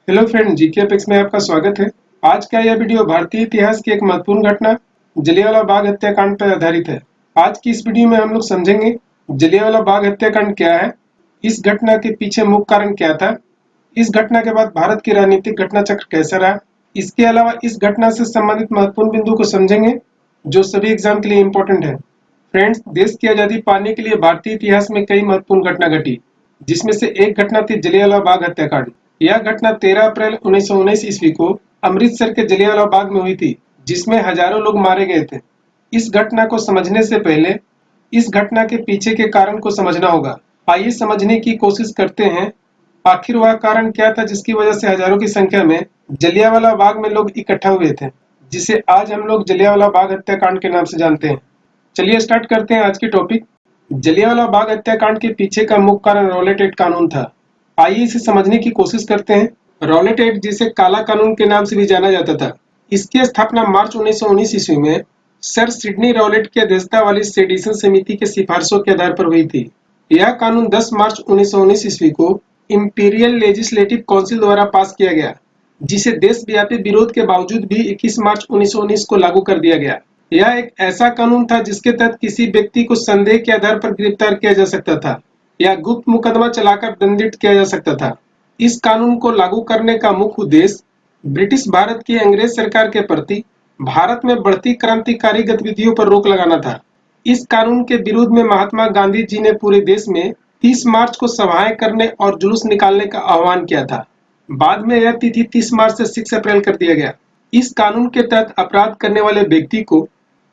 Hello friend, GK epics में आपका स्वागत है। आज का यह वीडियो भारतीय इतिहास की एक महत्वपूर्ण घटना जलियांवाला बाग हत्याकांड पर आधारित है। आज की इस वीडियो में हम लोग समझेंगे जलियांवाला बाग हत्याकांड क्या है, इस घटना के पीछे मुख्य कारण क्या था, इस घटना के बाद भारत की राजनीतिक घटना चक्र कैसा रहा। इसके अलावा इस घटना से संबंधित महत्वपूर्ण बिंदु को समझेंगे जो सभी एग्जाम के लिए इम्पोर्टेंट है। फ्रेंड्स, देश की आजादी पाने के लिए भारतीय इतिहास में कई महत्वपूर्ण घटना घटी, जिसमें से एक घटना थी जलियांवाला बाग हत्याकांड। यह घटना 13 अप्रैल 1919 ईस्वी को अमृतसर के जलियांवाला बाग में हुई थी, जिसमें हजारों लोग मारे गए थे। इस घटना को समझने से पहले इस घटना के पीछे के कारण को समझना होगा। आइए समझने की कोशिश करते हैं आखिर वह कारण क्या था जिसकी वजह से हजारों की संख्या में जलियांवाला बाग में लोग इकट्ठा हुए थे, जिसे आज हम लोग जलियांवाला बाग हत्याकांड के नाम से जानते हैं। चलिए स्टार्ट करते हैं आज की टॉपिक। जलियांवाला बाग हत्याकांड के पीछे का मुख्य कारण रॉलेट एक्ट कानून था। आइए इसे समझने की कोशिश करते हैं। रॉलेट एक्ट, जिसे काला कानून के नाम से भी जाना जाता था, इसकी स्थापना मार्च 1919 ईस्वी में सर सिडनी रॉलेट की अध्यक्षता वाली सेडिशन समिति के सिफारिशों के आधार पर हुई थी। यह कानून 10 मार्च 1919 ईस्वी को इंपीरियल लेजिस्लेटिव काउंसिल द्वारा पास किया गया, जिसे देशव्यापी विरोध के बावजूद भी 21 मार्च 1919 को लागू कर दिया गया। यह एक ऐसा कानून था जिसके तहत किसी व्यक्ति को संदेह के आधार पर गिरफ्तार किया जा सकता था या गुप्त मुकदमा चलाकर दंडित किया जा सकता था। इस कानून को लागू करने का मुख्य उद्देश्य ब्रिटिश भारत की अंग्रेज सरकार के प्रति भारत में बढ़ती क्रांतिकारी गतिविधियों पर रोक लगाना था। इस कानून के विरोध में महात्मा गांधी जी ने पूरे देश में 30 मार्च को सभाएं करने और जुलूस निकालने का आह्वान किया था। बाद में यह तिथि 30 मार्च से 6 अप्रैल कर दिया गया। इस कानून के तहत अपराध करने वाले व्यक्ति को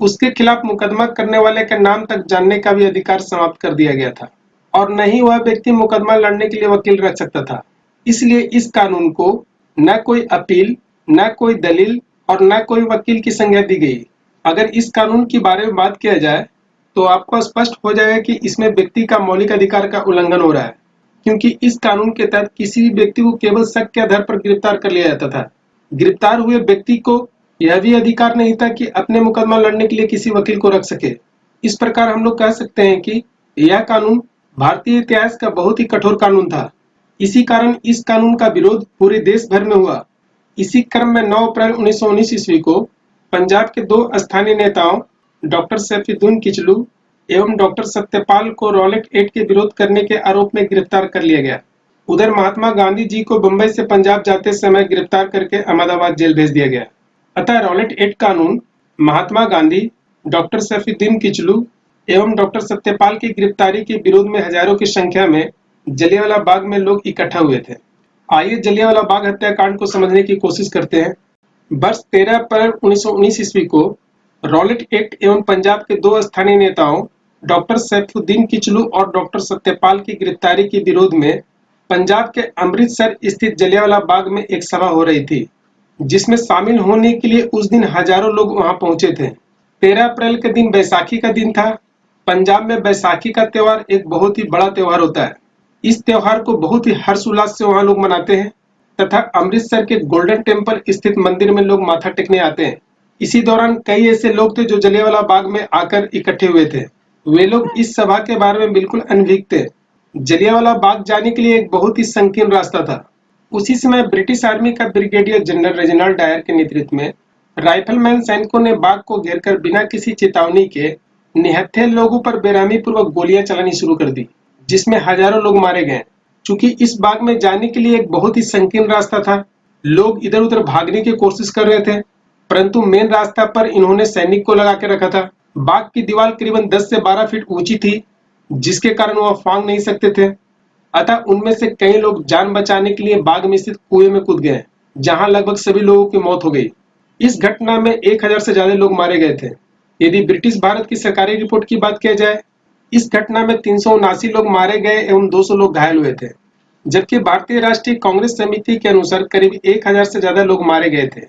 उसके खिलाफ मुकदमा करने वाले के नाम तक जानने का भी अधिकार समाप्त कर दिया गया था और न ही वह व्यक्ति मुकदमा लड़ने के लिए वकील रख सकता था। इसलिए इस कानून को न कोई अपील, न कोई दलील और न कोई वकील की संज्ञा दी गई। अगर इस कानून के बारे में बात किया जाए तो आपको स्पष्ट हो जाएगा कि इसमें व्यक्ति का मौलिक अधिकार का उल्लंघन हो रहा है, क्योंकि इस कानून के तहत किसी भी व्यक्ति को केवल शक के आधार पर गिरफ्तार कर लिया जाता था। गिरफ्तार हुए व्यक्ति को यह भी अधिकार नहीं था कि अपने मुकदमा लड़ने के लिए किसी वकील को रख सके। इस प्रकार हम लोग कह सकते हैं कि यह कानून भारतीय इतिहास का बहुत ही कठोर कानून था। इसी कारण इस कानून का विरोध पूरे देश भर में हुआ। इसी क्रम में 9 अप्रैल 1919 ईस्वी को पंजाब के दो स्थानीय नेताओं डॉक्टर सैफुद्दीन किचलू एवं डॉक्टर सत्यपाल को रॉलेट एक्ट के विरोध करने के आरोप में गिरफ्तार कर लिया गया। उधर महात्मा गांधी जी को बंबई से पंजाब जाते समय गिरफ्तार करके अहमदाबाद जेल भेज दिया गया। अतः रॉलेट एक्ट कानून महात्मा गांधी, डॉक्टर सैफुद्दीन किचलू एवं डॉक्टर सत्यपाल की गिरफ्तारी के विरोध में हजारों की संख्या में जलियांवाला बाग में लोग इकट्ठा हुए थे। आइए जलियांवाला बाग हत्याकांड को समझने की कोशिश करते हैं। वर्ष 13 अप्रैल 1919 ईस्वी को रॉलेट एक्ट एवं पंजाब के दो स्थानीय नेताओं डॉक्टर सैफुद्दीन किचलू और डॉक्टर सत्यपाल की गिरफ्तारी के विरोध में पंजाब के अमृतसर स्थित जलियांवाला बाग में एक सभा हो रही थी, जिसमें शामिल होने के लिए उस दिन हजारों लोग वहां पहुंचे थे। 13 अप्रैल के दिन बैसाखी का दिन था। पंजाब में बैसाखी का त्योहार एक बहुत ही बड़ा त्योहार होता है। इस त्योहार को बहुत ही हर्षोल्लास से वहां लोग मनाते हैं तथा अमृतसर के गोल्डन टेम्पल स्थित मंदिर में लोग माथा टेकने आते हैं। इसी दौरान कई ऐसे लोग थे जो जलियांवाला बाग में आकर इकट्ठे हुए थे। वे लोग इस सभा के बारे में बिल्कुल अनभिज्ञ थे। जलियांवाला बाग जाने के लिए एक बहुत ही संकीर्ण रास्ता था। उसी समय ब्रिटिश आर्मी का ब्रिगेडियर जनरल रेजिनाल्ड डायर के नेतृत्व में राइफलमैन सैनिकों ने बाग को घेरकर बिना किसी चेतावनी के निहत्थे लोगों पर बेरहमी पूर्वक गोलियां चलानी शुरू कर दी, जिसमें हजारों लोग मारे गए। चूंकि इस बाग में जाने के लिए एक बहुत ही संकीर्ण रास्ता था, लोग इधर उधर भागने की कोशिश कर रहे थे, परंतु मेन रास्ता पर इन्होंने सैनिक को लगा के रखा था। बाग की दीवार करीबन 10 से 12 फीट ऊंची थी, जिसके कारण वह फांग नहीं सकते थे। अतः उनमें से कई लोग जान बचाने के लिए बाग में स्थित कुएं में कूद गए, जहां लगभग सभी लोगों की मौत हो गई। इस घटना में 1000 से ज्यादा लोग मारे गए थे। यदि ब्रिटिश भारत की सरकारी रिपोर्ट की बात किया जाए, इस घटना में 379 लोग मारे गए एवं 200 लोग घायल हुए थे, जबकि भारतीय राष्ट्रीय कांग्रेस समिति के अनुसार करीब 1000 से ज्यादा लोग मारे गए थे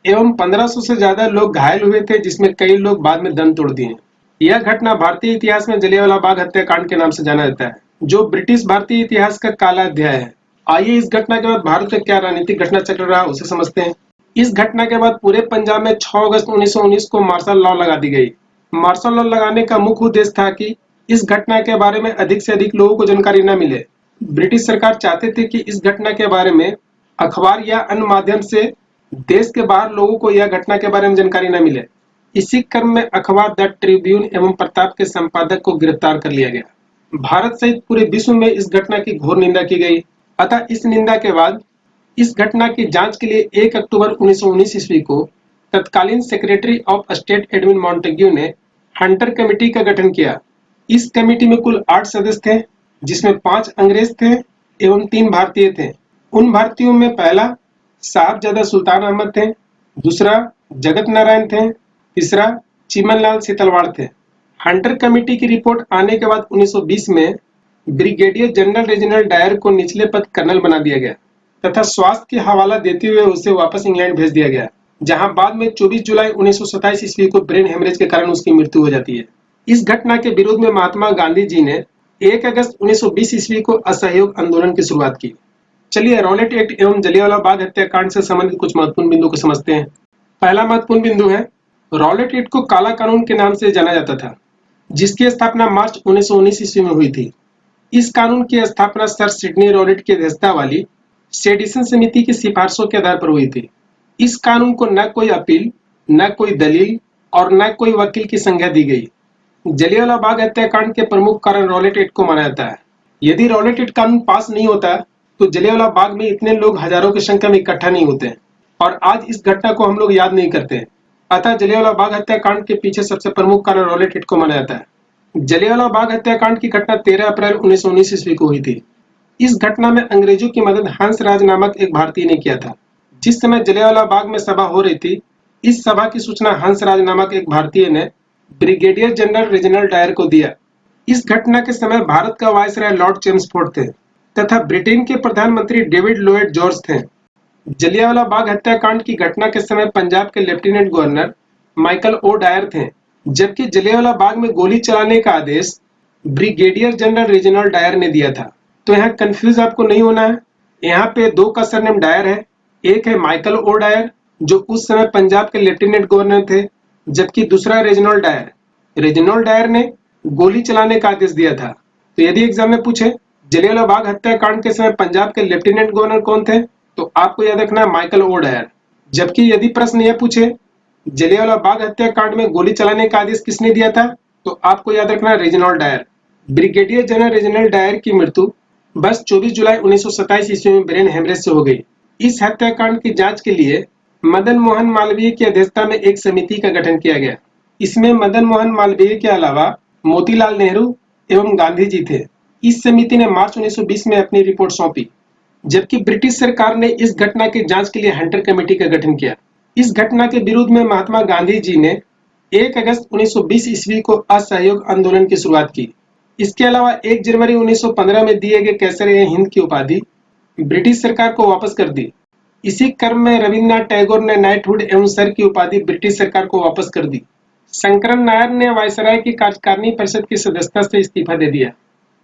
एवं 1500 से ज्यादा लोग घायल हुए थे, जिसमें कई लोग बाद में दम तोड़ दिए। यह घटना भारतीय इतिहास में जलियांवाला बाग हत्याकांड के नाम से जाना जाता है, जो ब्रिटिश भारतीय इतिहास का काला अध्याय है। आइए इस घटना के बाद भारत का क्या राजनीतिक घटना चक्र रहा उसे समझते हैं। इस घटना के बाद पूरे पंजाब में 6 अगस्त 1919 को मार्शल लॉ लगा दी गई। मार्शल लॉ लगाने का मुख्य उद्देश्य था कि इस घटना के बारे में अधिक से अधिक लोगों को जानकारी न मिले। ब्रिटिश सरकार चाहते थे कि इस घटना के बारे में अखबार या अन्य माध्यम से देश के बाहर लोगों को यह घटना के बारे में जानकारी न मिले। इसी क्रम में अखबार द ट्रिब्यून एवं प्रताप के संपादक को गिरफ्तार कर लिया गया। भारत सहित पूरे विश्व में इस घटना की घोर निंदा की गई। अतः इस निंदा के बाद इस घटना की जांच के लिए 1 अक्टूबर 1919 ईस्वी को तत्कालीन secretary of state Edwin Montagu ने हंटर कमेटी का गठन किया। इस कमेटी में कुल 8 सदस्य थे, जिसमें 5 अंग्रेज थे एवं 3 भारतीय थे। उन भारतीयों में पहला साहबजादा सुल्तान अहमद थे, दूसरा जगत नारायण थे, तीसरा चिमनलाल सीतलवाड़ थे। हंटर कमेटी की रिपोर्ट आने के बाद 1920 में ब्रिगेडियर जनरल रेजिनाल्ड डायर को निचले पद कर्नल बना दिया गया तथा स्वास्थ्य की हवाला देते हुए उसे वापस इंग्लैंड भेज दिया गया, जहां बाद में 24 जुलाई 1927 ईस्वी को ब्रेन हेमरेज के कारण उसकी मृत्यु हो जाती है। इस घटना के विरोध में महात्मा गांधी जी ने 1 अगस्त 1920 ईस्वी को असहयोग आंदोलन की शुरुआत की। चलिए रॉलेट एक्ट एवं जलियांवाला बाग हत्याकांड से संबंधित कुछ महत्वपूर्ण बिंदु को समझते हैं। पहला महत्वपूर्ण बिंदु है, रॉलेट एक्ट को काला कानून के नाम से जाना जाता था, जिसकी स्थापना मार्च 1919 ईस्वी में हुई थी। इस कानून की स्थापना सर सिडनी रॉलेट की अध्यक्षता वाली सेडिशन समिति की सिफारिशों के आधार पर हुई थी। इस कानून को न कोई अपील, न कोई दलील और न कोई वकील की संज्ञा दी गई। जलियांवाला बाग हत्याकांड के प्रमुख कारण रॉलेट एक्ट को माना जाता है। यदि रॉलेट एक्ट कानून पास नहीं होता तो जलियांवाला बाग में इतने लोग हजारों की संख्या में इकट्ठा नहीं होते और आज इस घटना को हम लोग याद नहीं करते। अतः जलियांवाला बाग हत्याकांड के पीछे सबसे प्रमुख कारण रॉलेट एक्ट को माना जाता है। जलियांवाला बाग हत्याकांड की घटना 13 अप्रैल 1919 ईस्वी को हुई थी। इस घटना में अंग्रेजों की मदद हंस राज नामक एक भारतीय ने किया था। जिस समय जलियांवाला बाग में सभा हो रही थी, इस सभा की सूचना हंस राज नामक एक भारतीय ने ब्रिगेडियर जनरल रेजिनाल्ड डायर को दिया। इस घटना के समय भारत का वायसराय लॉर्ड चेम्सफोर्ड थे तथा ब्रिटेन के प्रधानमंत्री डेविड lloyd जॉर्ज थे। जलियांवाला बाग हत्याकांड की घटना के समय पंजाब के lieutenant governor Michael O Dyer थे, जबकि जलियांवाला बाग में गोली चलाने का आदेश ब्रिगेडियर जनरल रेजिनाल्ड डायर ने दिया था। तो यहाँ कंफ्यूज आपको नहीं होना है। यहाँ पे 2 का सरनेम डायर है। एक है माइकल ओ डायर, जो उस समय पंजाब के लेफ्टिनेंट गवर्नर थे, जबकि दूसरा रेजिनाल्ड डायर। रेजिनाल्ड डायर ने गोली चलाने का आदेश दिया था। तो यदि एग्जाम में पूछे जलियांवाला बाग हत्याकांड के समय पंजाब के लेफ्टिनेंट गवर्नर कौन थे, तो आपको याद रखना माइकल ओ डायर। जबकि यदि प्रश्न यह पूछे जलियांवाला बाग हत्याकांड में गोली चलाने का आदेश किसने दिया था, तो आपको याद रखना Reginald Dyer. Brigadier general Reginald Dyer की मृत्यु बस 24 जुलाई 1927 ईस्वी में ब्रेन हेमरेज से हो गई। इस हत्याकांड की जांच के लिए मदन मोहन मालवीय की अध्यक्षता में एक समिति का गठन किया गया। इसमें मदन मोहन मालवीय के अलावा मोतीलाल नेहरू एवं गांधी जी थे। इस समिति ने मार्च 1920 में अपनी रिपोर्ट सौंपी, जबकि ब्रिटिश सरकार ने इस घटना की जांच के लिए हंटर कमेटी का गठन किया। इस घटना के विरोध में महात्मा गांधी जी ने 1 अगस्त 1920 ईस्वी को असहयोग आंदोलन की शुरुआत की। इसके अलावा 1 जनवरी 1915 में दिए गए कैसर-ए-हिंद की उपाधि ब्रिटिश सरकार को वापस कर दी। इसी क्रम में रविन्द्रनाथ टैगोर ने नाइटहुड एवं सर की उपाधि ब्रिटिश सरकार को वापस कर दी। शंकरन नायर ने वायसराय की कार्यकारिणी परिषद की सदस्यता से इस्तीफा दे दिया।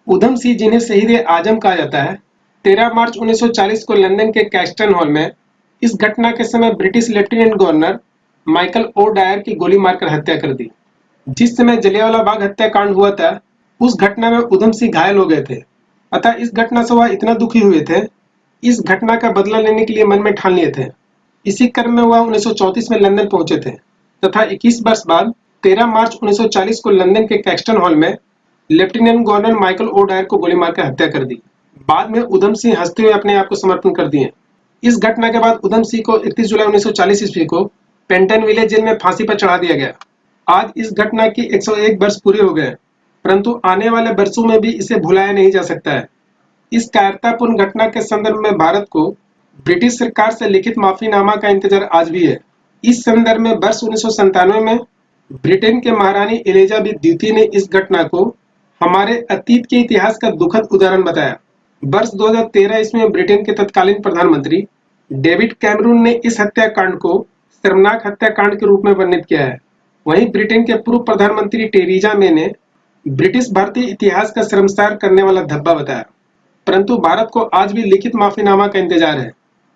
उधम सिंह, जिन्हें शहीद-ए-आजम कहा जाता है, 13 मार्च 1940 को लंदन के कैस्टन हॉल में इस घटना के समय British lieutenant governor Michael O Dyer की गोली मारकर हत्या कर दी। जिस समय जलियांवाला बाग हत्याकांड हुआ था, उस घटना में उधम सिंह घायल हो गए थे। अतः इस घटना से वह इतना दुखी हुए थे, इस घटना का बदला लेने के लिए मन में ठान लिए थे। इसी क्रम में वह 1934 में लंदन पहुंचे थे तथा 21 वर्ष बाद 13 मार्च 1940 को लंदन के कैक्सटन हॉल में lieutenant governor Michael O Dyer को गोली मारकर हत्या कर दी। बाद में उधम सिंह हंसते हुए अपने आप को समर्पण कर दिए। इस घटना के बाद उधम सिंह को 31 जुलाई 1940 ईस्वी को पेंटन विलेज जेल में फांसी पर चढ़ा दिया गया। आज इस घटना की 101 वर्ष पूरे हो गए, परंतु आने वाले वर्षों में भी इसे भुलाया नहीं जा सकता है। इस कायरतापूर्ण घटना के संदर्भ में भारत को ब्रिटिश सरकार से लिखित माफीनामा का इंतजार आज भी है। इस संदर्भ में वर्ष 1997 में ब्रिटेन के महारानी एलिजाबेथ द्वितीय ने इस घटना को हमारे अतीत के इतिहास का दुखद उदाहरण बताया। वर्ष 2013 ईस्वी में ब्रिटेन के तत्कालीन प्रधानमंत्री डेविड कैमरून ने इस हत्याकांड को शर्मनाक हत्याकांड के रूप में वर्णित किया है। वहीं ब्रिटेन के पूर्व प्रधानमंत्री टेरेसा मे ने ब्रिटिश भारतीय इतिहास का शर्मसार करने वाला धब्बा बताया। परंतु भारत को आज भी लिखित माफीनामा का इंतजार है।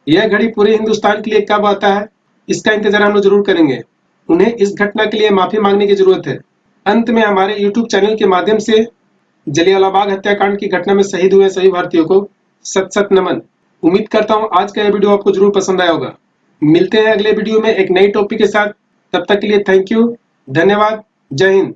यह घड़ी पूरे हिंदुस्तान के लिए कब आता है, इसका इंतजार हम लोग जरूर करेंगे। उन्हें इस घटना के लिए माफी मांगने की जरूरत है। अंत में हमारे YouTube चैनल के माध्यम से जलियांवाला बाग हत्याकांड की घटना में शहीद हुए सभी भारतीयों को सत सत नमन। उम्मीद करता हूँ आज का यह वीडियो आपको जरूर पसंद आया होगा। मिलते हैं अगले वीडियो में एक नई टॉपिक के साथ। तब तक के लिए थैंक यू, धन्यवाद, जय हिंद।